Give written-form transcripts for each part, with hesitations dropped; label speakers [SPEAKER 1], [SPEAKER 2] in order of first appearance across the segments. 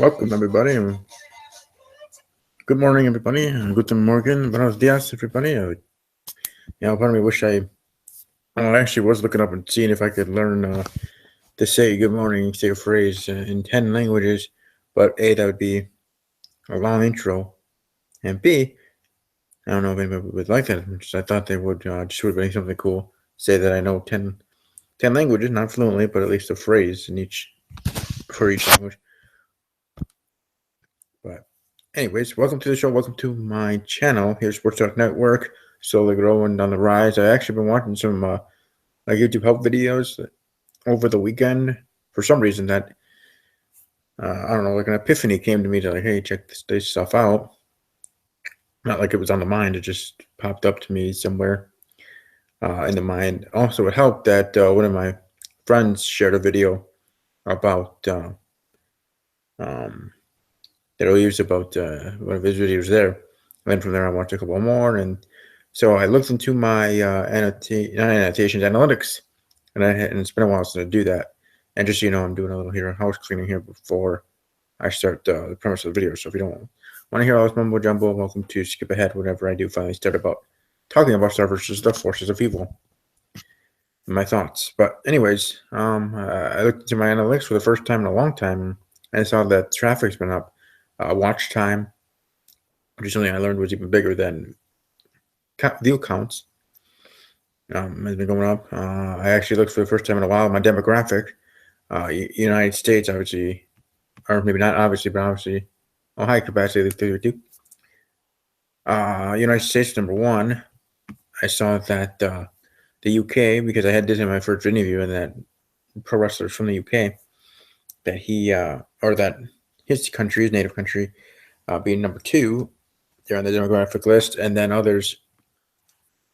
[SPEAKER 1] Welcome, everybody, and good morning, everybody, and guten morgen, buenos dias, everybody. Part of me wish I actually was looking up and seeing if I could learn to say good morning, say a phrase in 10 languages, but A, that would be a long intro, and B, I don't know if anybody would like that as much as I thought they would. Just would be something cool. Say that I know 10 languages, not fluently, but at least a phrase for each language. But anyways, welcome to the show. Welcome to my channel. Here's Sports Talk Network, slowly growing on the rise. I actually been watching some like YouTube help videos over the weekend. For some reason, that I don't know, like an epiphany came to me to like, hey, check this stuff out. Not like it was on the mind; it just popped up to me somewhere in the mind. Also, it helped that one of my friends shared a video about that I used about one of his videos there. And then from there, I watched a couple more, and so I looked into my annotations analytics, and it's been a while since I do that. And just so you know, I'm doing a little house cleaning here before I start the premise of the video. So if you don't want to hear all this mumbo jumbo, welcome to skip ahead whenever I do finally start talking about Star versus the Forces of Evil. My thoughts. But anyways, I looked into my analytics for the first time in a long time, and I saw that traffic's been up. Watch time, which is something I learned was even bigger than view counts, has been going up. I actually looked for the first time in a while. My demographic, United States, obviously, or maybe not obviously, but obviously, high capacity 32. United States number 1. I saw that the UK, because I had this in my first interview, and that pro wrestlers from the UK, that that his country, his native country, being number 2, they're on the demographic list, and then others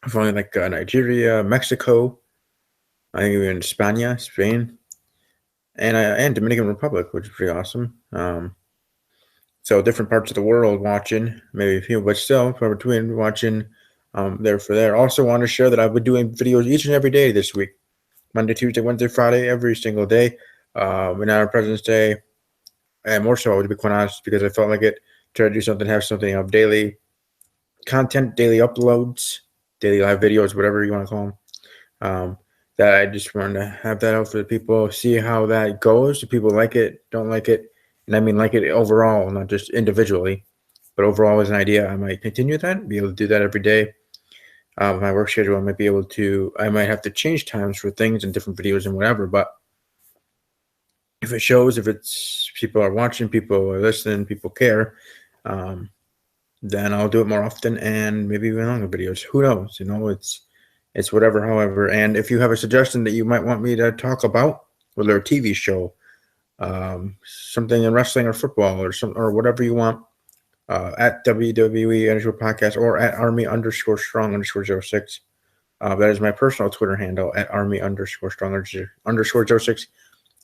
[SPEAKER 1] from like Nigeria, Mexico, I think even Spain, and Dominican Republic, which is pretty awesome. So different parts of the world watching, maybe a few, but still, for between watching there for there. Also want to share that I've been doing videos each and every day this week. Monday, Tuesday, Wednesday, Friday, every single day. We're now on President's Day, and more so, to be quite honest, because I felt like it. Try to do something, have something of daily content, daily uploads, daily live videos, whatever you want to call them. That I just wanted to have that out for the people, see how that goes. Do people like it, don't like it? And I mean like it overall, not just individually, but overall as an idea. I might continue that, be able to do that every day. My work schedule, I might have to change times for things and different videos and whatever, but if it shows, if it's people are watching, people are listening, people care, then I'll do it more often and maybe even longer videos. Who knows? It's whatever, however. And if you have a suggestion that you might want me to talk about, whether a TV show, something in wrestling or football or whatever you want, at WWE_podcast or at Army_strong_06. That is my personal Twitter handle at Army_strong_06.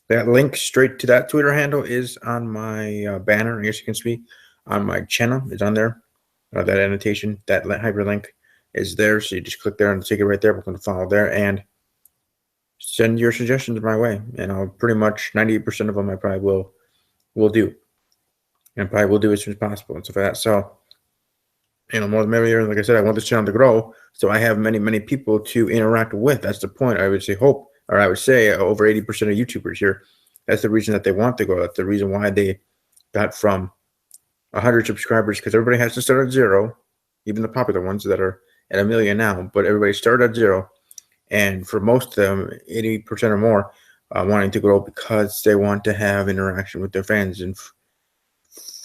[SPEAKER 1] That link straight to that Twitter handle is on my banner. I guess you can speak on my channel. It's on there. That annotation, that hyperlink is there. So you just click there and take it right there. We're going to follow there and send your suggestions my way. And I'll pretty much 98% of them I probably will do. And probably will do as soon as possible and stuff like that. So, more the merrier. Like I said, I want this channel to grow. So I have many, many people to interact with. That's the point. I would say over 80% of YouTubers here. That's the reason that they want to grow. That's the reason why they got from 100 subscribers, because everybody has to start at 0, even the popular ones that are at 1 million now, but everybody started at 0. And for most of them, 80% or more, wanting to grow because they want to have interaction with their fans. And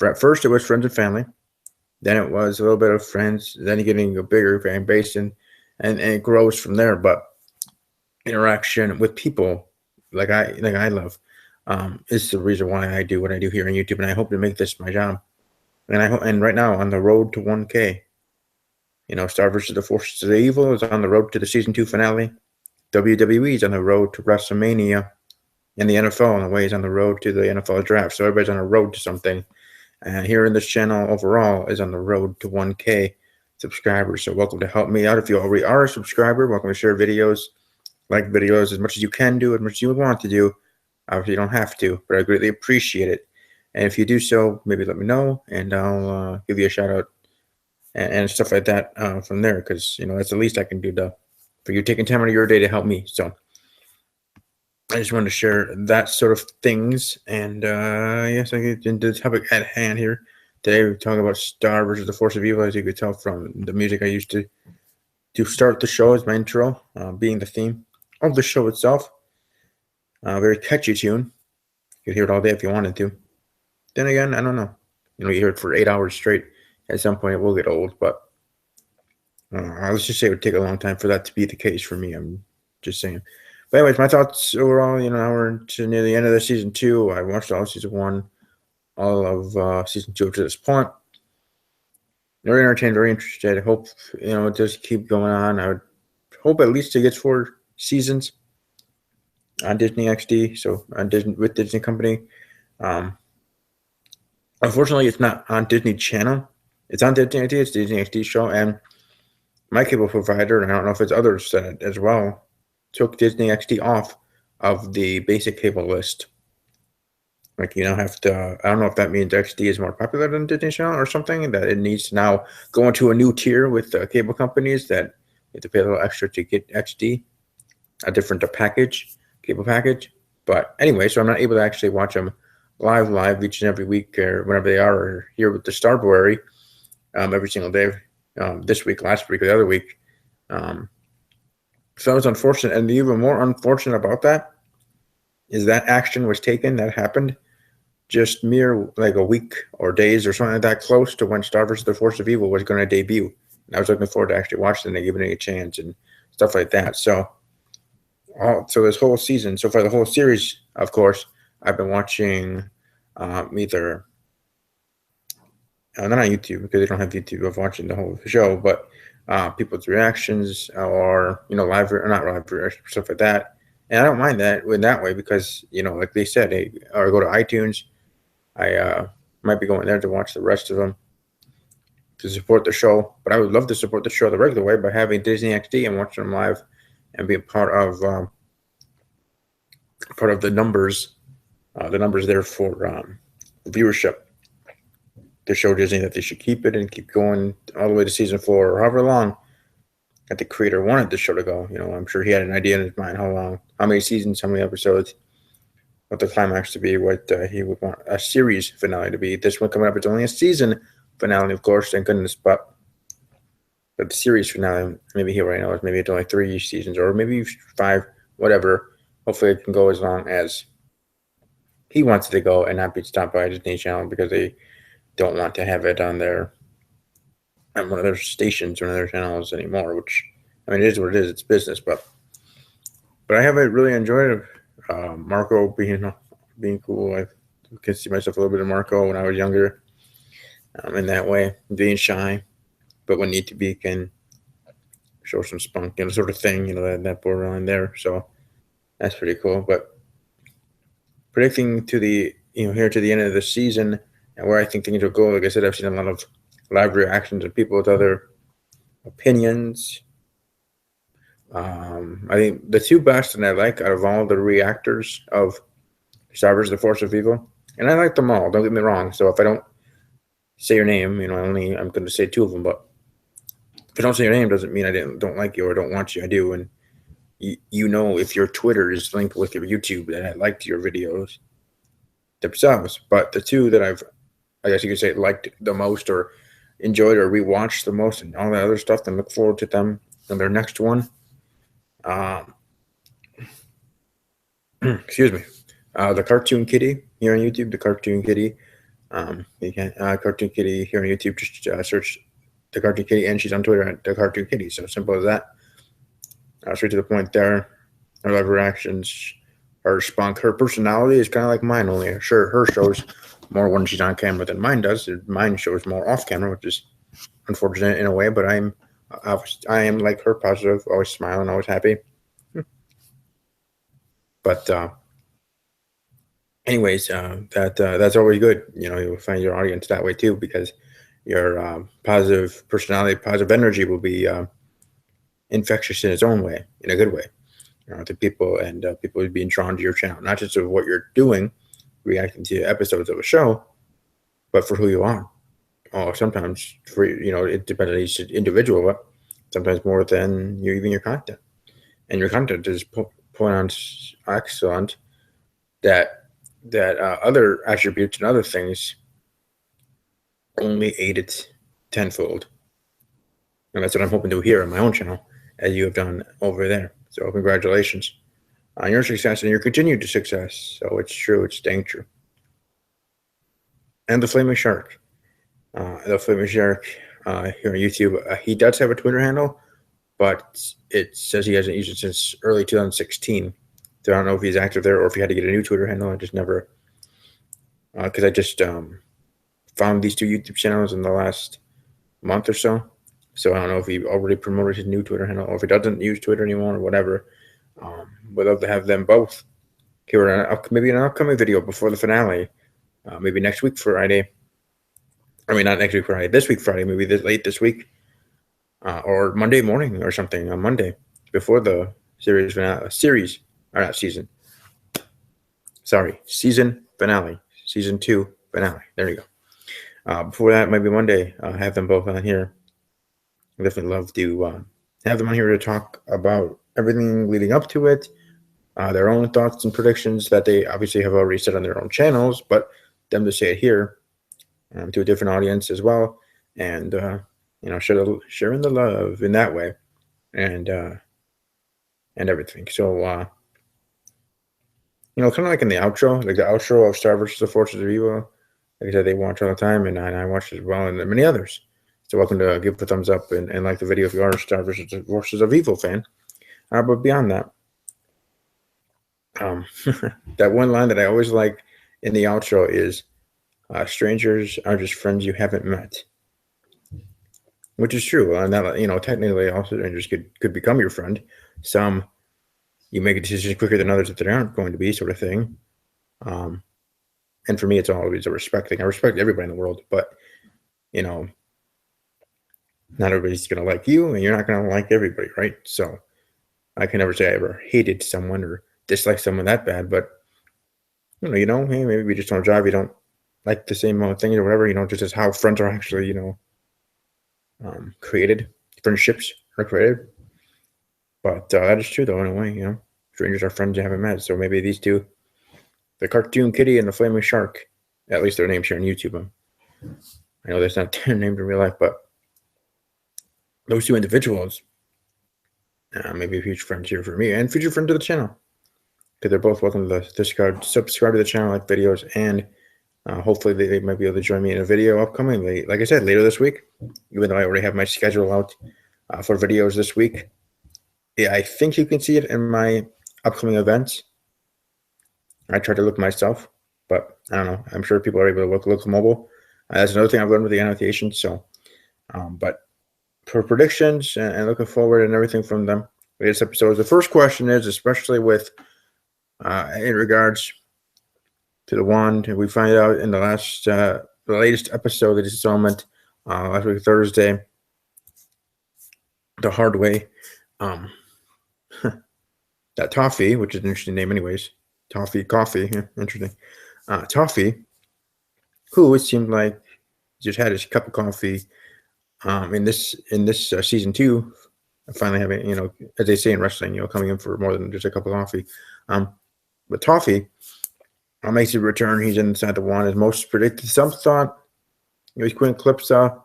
[SPEAKER 1] at first it was friends and family, then it was a little bit of friends, then getting a bigger fan base, and it grows from there. But interaction with people like I love is the reason why I do what I do here on YouTube, and I hope to make this my job. And right now on the road to 1K, Star versus the Forces of Evil is on the road to the season 2 finale. WWE is on the road to WrestleMania, and the NFL in a way is on the road to the NFL draft. So everybody's on a road to something. And here in this channel overall is on the road to 1K subscribers. So welcome to help me out. If you already are a subscriber, welcome to share videos, like videos as much as you can do, as much as you want to do. Obviously, you don't have to, but I greatly appreciate it. And if you do so, maybe let me know, and I'll give you a shout out and stuff like that from there, because that's the least I can do for you taking time out of your day to help me. So I just wanted to share that sort of things. And yes, I get into the topic at hand here. Today we're talking about Star versus the Force of Evil, as you could tell from the music I used to start the show as my intro, being the theme of the show itself. Very catchy tune. You could hear it all day if you wanted to. Then again, I don't know. You hear it for 8 hours straight. At some point, it will get old, but let's just say it would take a long time for that to be the case for me. I'm just saying. But anyways, my thoughts overall, now we're near the end of the season 2. I watched all of season 1, all of season 2 up to this point. Very entertained, very interested. I hope, it does keep going on. I would hope at least it gets 4 seasons on Disney XD, so on Disney with Disney Company. Unfortunately, it's not on Disney Channel. It's on Disney XD. It's Disney XD show, and my cable provider, and I don't know if it's others that as well, took Disney XD off of the basic cable list. Like, you now have to, I don't know if that means XD is more popular than Disney Channel or something, that it needs to now go into a new tier with cable companies that you have to pay a little extra to get XD, a different cable package. But anyway, so I'm not able to actually watch them live each and every week or whenever they are, or here with the Starbury every single day, this week, last week, or the other week. So that was unfortunate. And the even more unfortunate about that is that action was taken, that happened just mere like a week or days or something like that close to when Star vs. the Force of Evil was going to debut. And I was looking forward to actually watching it and giving it a chance and stuff like that. So this whole season, so far the whole series, of course, I've been watching either not on YouTube, because they don't have YouTube of watching the whole show, but people's reactions or live or not live reactions, stuff like that. And I don't mind that in that way, because like they said, or go to iTunes. I might be going there to watch the rest of them to support the show, but I would love to support the show the regular way by having Disney XD and watching them live and being part of the numbers there for viewership. To show Disney that they should keep it and keep going all the way to season 4 or however long that the creator wanted the show to go. I'm sure he had an idea in his mind how many seasons, how many episodes, what the climax to be, what he would want a series finale to be. This one coming up, it's only a season finale, of course, thank goodness, but the series finale, maybe he already knows, maybe it's only 3 seasons or maybe 5, whatever. Hopefully it can go as long as he wants it to go and not be stopped by Disney Channel because they don't want to have it on one of their stations, one of their channels anymore, which, it is what it is. It's business, but I haven't really enjoyed Marco being cool. I can see myself a little bit of Marco when I was younger, in that way, being shy, but when need to be, can show some spunk, sort of thing, that borderline there. So that's pretty cool. But predicting to the, here to the end of the season and where I think things will go, like I said, I've seen a lot of live reactions of people with other opinions. I think the 2 best and I like out of all the reactors of Star vs. the Force of Evil, and I like them all, don't get me wrong. So if I don't say your name, I'm going to say 2 of them, but if I don't say your name, doesn't mean I don't like you or don't want you. I do, and if your Twitter is linked with your YouTube, that I liked your videos themselves. But the 2 that I guess you could say liked the most or enjoyed or rewatched the most and all that other stuff, and look forward to them in their next one. Excuse me. The Cartoon Kitty here on YouTube, the Cartoon Kitty. You can Cartoon Kitty here on YouTube. Just search the Cartoon Kitty, and she's on Twitter at the Cartoon Kitty. So simple as that. Straight to the point there. Her live reactions, her spunk, her personality is kind of like mine. Only sure, her shows more when she's on camera than mine does. Mine shows more off camera, which is unfortunate in a way. But I am like her, positive, always smiling, always happy. But anyways, that's always good. You'll find your audience that way too, because your positive personality, positive energy will be infectious in its own way, in a good way. To people, and people being drawn to your channel, not just of what you're doing, reacting to episodes of a show, but for who you are. Oh, sometimes for it depends on each individual, but sometimes more than even your content. And your content is pronounced excellent. That other attributes and other things only aid it tenfold. And that's what I'm hoping to hear on my own channel, as you have done over there. So congratulations on your success and your continued success. So it's true, it's dang true. And the Flaming Shark. Here on YouTube, he does have a Twitter handle, but it says he hasn't used it since early 2016. So I don't know if he's active there or if he had to get a new Twitter handle. I just never, because I just found these two YouTube channels in the last month or so. So I don't know if he already promoted his new Twitter handle or if he doesn't use Twitter anymore or whatever. Would love to have them both here on maybe an upcoming video before the finale. Maybe next week Friday. I mean, not next week Friday. This week Friday. Maybe late this week, or Monday morning or something on Monday before the series finale. Series or not season. Sorry, season finale. Season 2 finale. There you go. Before that, maybe Monday. Have them both on here. I definitely love to have them on here to talk about everything leading up to it, their own thoughts and predictions that they obviously have already said on their own channels, but them to say it here to a different audience as well, and sharing the love in that way, and everything. So kind of like in the outro, like the outro of Star vs. the Forces of Evil. Like I said, they watch all the time, and I watch as well, and many others. So welcome to give a thumbs up and like the video if you are a Star vs. the Forces of Evil fan. But beyond that, that one line that I always like in the outro is, strangers are just friends you haven't met. Which is true. And that, technically all strangers could become your friend. Some you make a decision quicker than others that they aren't going to be, sort of thing. And for me, it's always a respect thing. I respect everybody in the world, but not everybody's going to like you, and you're not going to like everybody, right? So I can never say I ever hated someone or disliked someone that bad, but hey, maybe we just don't drive. You don't like the same things or whatever. Just as how friends are actually, created. Friendships are created. But that is true, though, in a way. Strangers are friends you haven't met. So maybe these two, the cartoon kitty and the flaming shark, at least their names here on YouTube. I know that's not their name in real life, but those two individuals, maybe future friends here for me and future friend to the channel, because they're both welcome to the Discord. Subscribe to the channel, like videos, and hopefully they might be able to join me in a video upcoming. Like I said, later this week, even though I already have my schedule out for videos this week. Yeah, I think you can see it in my upcoming events. I try to look myself, but I don't know. I'm sure people are able to look mobile. That's another thing I've learned with the annotations. So, but for predictions and looking forward and everything from them, latest episodes. The first question is, especially with in regards to the wand, we find out in the latest episode of this installment, last week Thursday, the hard way. That Toffee, which is an interesting name, anyways. Toffee, coffee, interesting. Toffee, who it seemed like just had his cup of coffee. In this season 2, finally having, as they say in wrestling, coming in for more than just a cup of coffee. But Toffee makes a return. He's inside the wand as most predicted. Some thought it was Queen Eclipsa.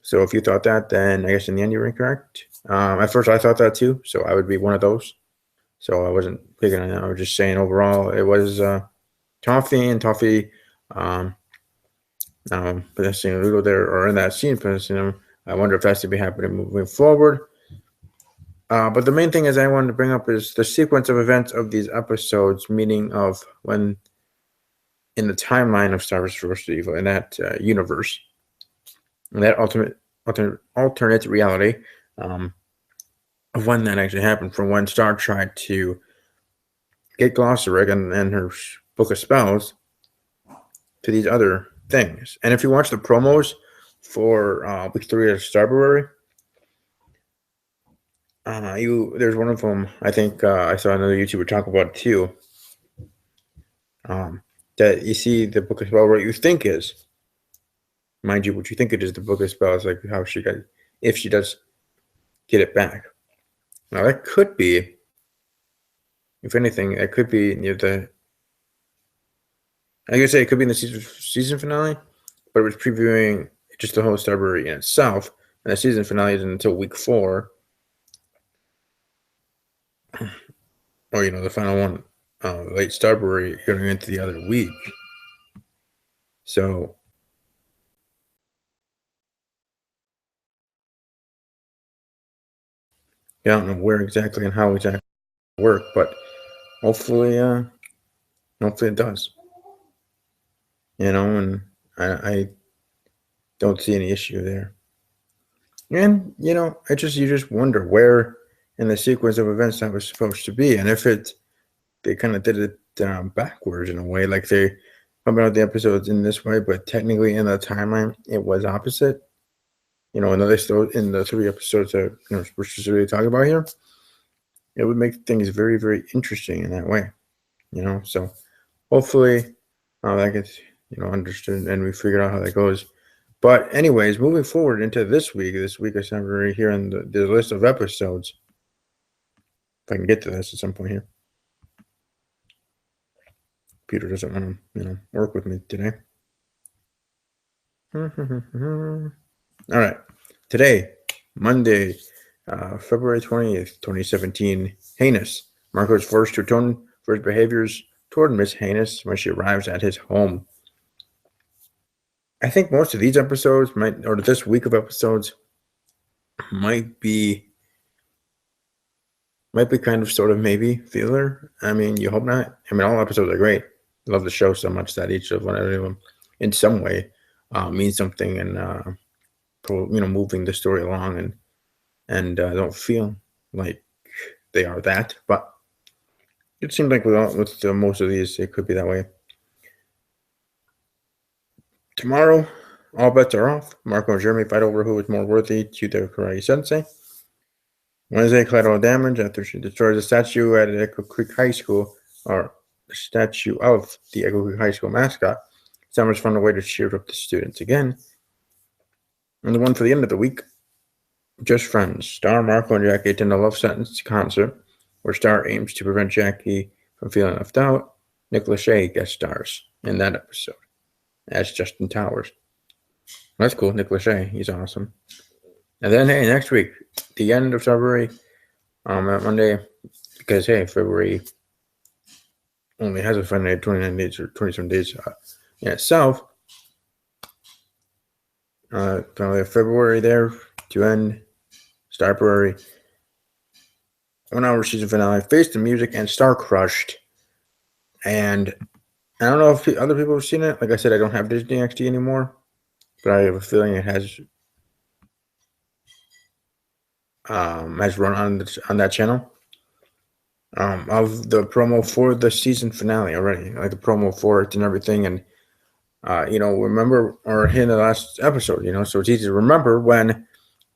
[SPEAKER 1] So if you thought that, then I guess in the end you were incorrect. At first I thought that too, so I would be one of those. So I wasn't picking on that. I was just saying overall it was Toffee and Toffee. Possessing a little there, or in that scene, possessing him. I wonder if that's to be happening moving forward. But the main thing is I wanted to bring up is the sequence of events of these episodes, meaning of when in the timeline of Star vs. Evil, in that universe, in that alternate reality, of when that actually happened, from when Star tried to get Glossaryg and her book of spells to these other things. And if you watch the promos for week 3 of Starbury, there's one of them, I think I saw another YouTuber talk about it too, that you see the book of spells where you think is mind you, what you think it is, the Book of Spells, like how she got, if she does get it back. Now that could be, if anything, it could be near the. I guess it could be in the season finale, but it was previewing just the whole Starbury in itself, and the season finale isn't until week 4, or the final one, late Starbury going into the other week. So I don't know where exactly and how exactly it work, but hopefully it does. And I don't see any issue there. And you just wonder where in the sequence of events that was supposed to be, and if they kind of did it backwards in a way, like they pumping out the episodes in this way, but technically in the timeline it was opposite. Another story in the 3 episodes that we're specifically talking about here, it would make things very, very interesting in that way. So hopefully that gets understood and we figure out how that goes. But anyways, moving forward into this week I said we're here in the list of episodes. If I can get to this at some point here. Peter doesn't want to work with me today. All right. Today, Monday, February 20th, 2017, Heinous. Marco's forced to atone for his behaviors toward Miss Heinous when she arrives at his home. I think most of these episodes or this week of episodes might be kind of sort of maybe filler. I mean, you hope not. I mean, all episodes are great. I love the show so much that each of them in some way means something and moving the story along and don't feel like they are that. But it seems like with most of these, it could be that way. Tomorrow, all bets are off. Marco and Jeremy fight over who is more worthy to the karate sensei. Wednesday, collateral damage after she destroys a statue at Echo Creek High School, or the statue of the Echo Creek High School mascot. Summers found a way to cheer up the students again. And the one for the end of the week, Just Friends. Star, Marco, and Jackie attend a Love Sentence concert where Star aims to prevent Jackie from feeling left out. Nick Lachey guest stars in that episode as Justin Towers. That's cool. Nick Lachey, he's awesome. And then, hey, next week, the end of February, at Monday, because, hey, February only has a Friday 29 days or 27 days in itself. Finally, February there to end Starbury. 1 hour season finale, Face the Music, and Star Crushed. And I don't know if other people have seen it. Like I said, I don't have Disney XD anymore, but I have a feeling it has run on that channel. Of the promo for the season finale already, like the promo for it and everything, and remember or in the last episode, so it's easy to remember when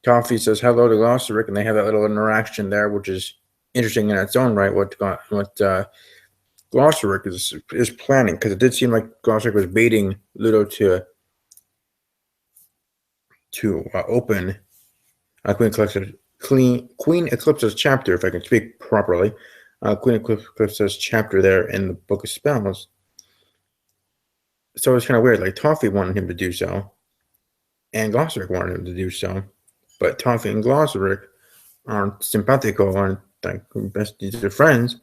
[SPEAKER 1] Toffee says hello to Glossaryck, and they have that little interaction there, which is interesting in its own right. What Glossaryck is planning, because it did seem like Glossaryck was baiting Ludo to open Queen Eclipse's chapter, if I can speak properly. Queen Eclipse's chapter there in the Book of Spells. So it's kind of weird. Like Toffee wanted him to do so, and Glossaryck wanted him to do so, but Toffee and Glossaryck aren't simpatico, aren't like besties or friends,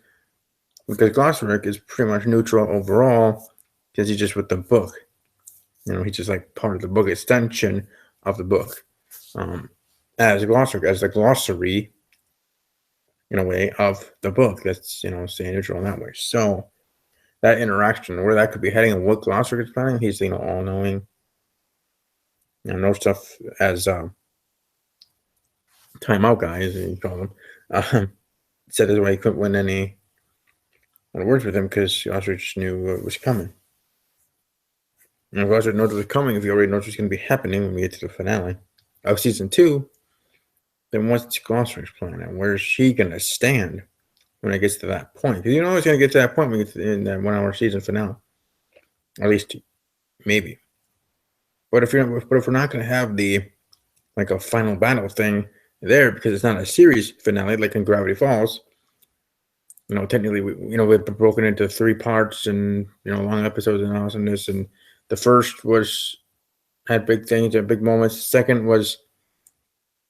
[SPEAKER 1] because Glossaryck is pretty much neutral overall because he's just with the book. He's just like part of the book, extension of the book. As Glossaryck, as the glossary, in a way, of the book. That's, staying neutral in that way. So that interaction, where that could be heading and what Glossaryck is planning, he's, all-knowing. No stuff as timeout guy, as you call him. Said his way he couldn't win any words with him because Glossaryck just knew it was coming. And if Glossaryck knows what's coming, if he already knows what's going to be happening when we get to the finale of season 2, then what's Glossaryck's plan, and where's she going to stand when it gets to that point? Because it's going to get to that point when we get in that 1 hour season finale. At least, maybe. But if we're not going to have the like a final battle thing there because it's not a series finale like in Gravity Falls, technically we've been broken into 3 parts and long episodes and awesomeness. And the first had big things and big moments. The second was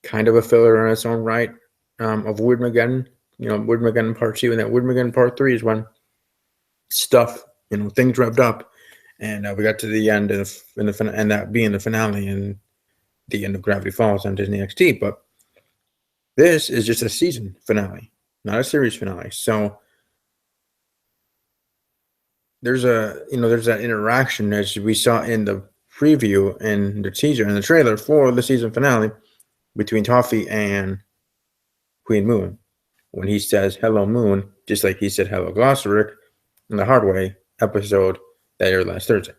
[SPEAKER 1] kind of a filler in its own right, of Woodmageddon. Woodmageddon Part 2, and that Woodmageddon Part 3 is when stuff, things revved up, and we got to the end and that being the finale and the end of Gravity Falls on Disney XD. But this is just a season finale, not a series finale. So there's that interaction as we saw in the preview and the teaser and the trailer for the season finale between Toffee and Queen Moon, when he says "Hello Moon," just like he said "Hello Glossaric" in the Hard Way episode that aired last Thursday.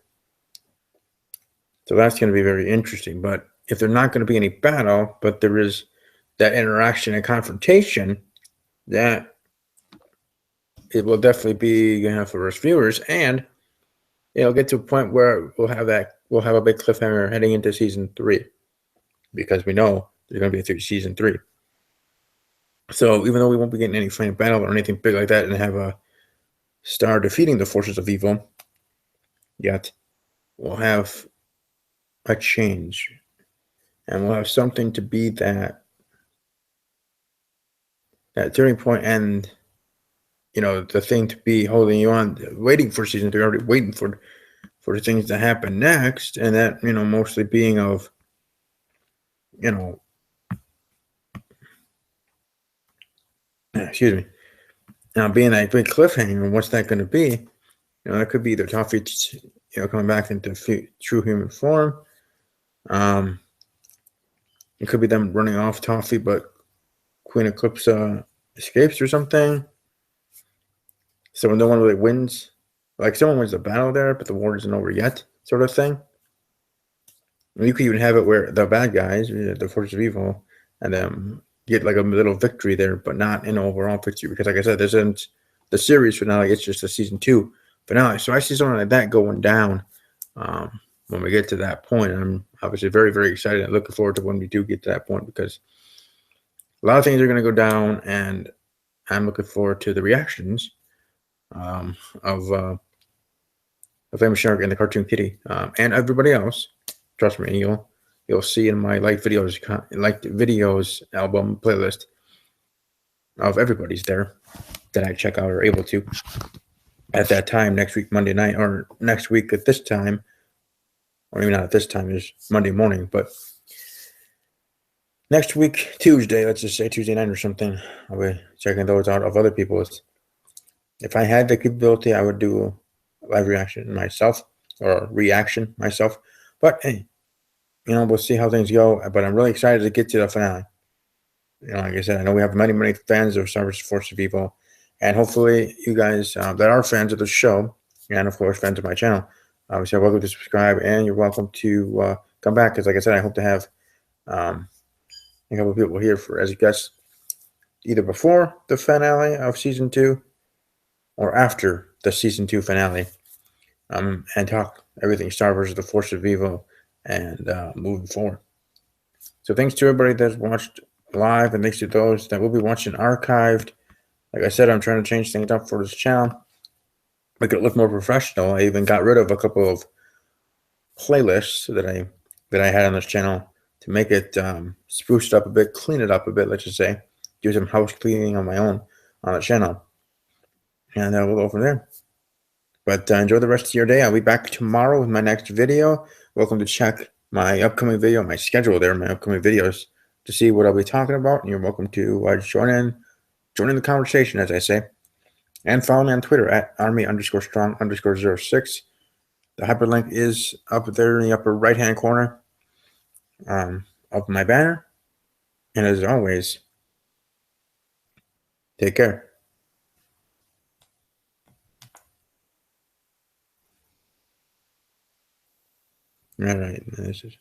[SPEAKER 1] So that's going to be very interesting. But if there's not going to be any battle, but there is that interaction and confrontation, that it will definitely be going to have for us viewers, and it'll get to a point where we'll have a big cliffhanger heading into season 3, because we know there's going to be a season 3. So even though we won't be getting any final battle or anything big like that, and have a Star defeating the forces of evil yet, we'll have a change, and we'll have something to be that turning point, and the thing to be holding you on, waiting for season 3, already waiting for the things to happen next, and that mostly being of excuse me, being a big cliffhanger. What's that going to be? That could be either Toffee coming back into true human form. It could be them running off Toffee, but Queen Eclipsa escapes or something. So no one really wins. Like someone wins the battle there, but the war isn't over yet, sort of thing. And you could even have it where the bad guys, the forces of evil, and them get like a little victory there, but not an overall victory. Because like I said, this isn't the series finale; it's just a season 2 finale. So I see something like that going down when we get to that point. I'm obviously very, very excited and looking forward to when we do get to that point, because a lot of things are going to go down, and I'm looking forward to the reactions of Famous Shark and the Cartoon Kitty, and everybody else. Trust me, you'll see in my liked videos album playlist of everybody's there that I check out or able to at that time next week Monday night, or next week at this time, or maybe not at this time, is Monday morning, but next week Tuesday, let's just say Tuesday night or something, I'll be checking those out of other people's. If I had the capability, I would do a live reaction myself, but hey, we'll see how things go. But I'm really excited to get to the finale. Like I said, I know we have many, many fans of Star Wars Force of Evil, and hopefully you guys that are fans of the show, and of course fans of my channel, so you're welcome to subscribe, and you're welcome to come back, because like I said, I hope to have a couple of people here as guests, either before the finale of season 2 or after the season 2 finale, and talk everything Star Wars: The Force of Evil and moving forward. So thanks to everybody that's watched live, and thanks to those that will be watching archived. Like I said, I'm trying to change things up for this channel, make it look more professional. I even got rid of a couple of playlists that I had on this channel to make it spruced up a bit, clean it up a bit, let's just say, do some house cleaning on my own on the channel, and we'll go from there. But enjoy the rest of your day. I'll be back tomorrow with my next video. Welcome to check my upcoming video, my schedule there, my upcoming videos, to see what I'll be talking about. And you're welcome to join in the conversation, as I say. And follow me on Twitter at army_strong_06. The hyperlink is up there in the upper right-hand corner of my banner. And as always, take care. All right, this is.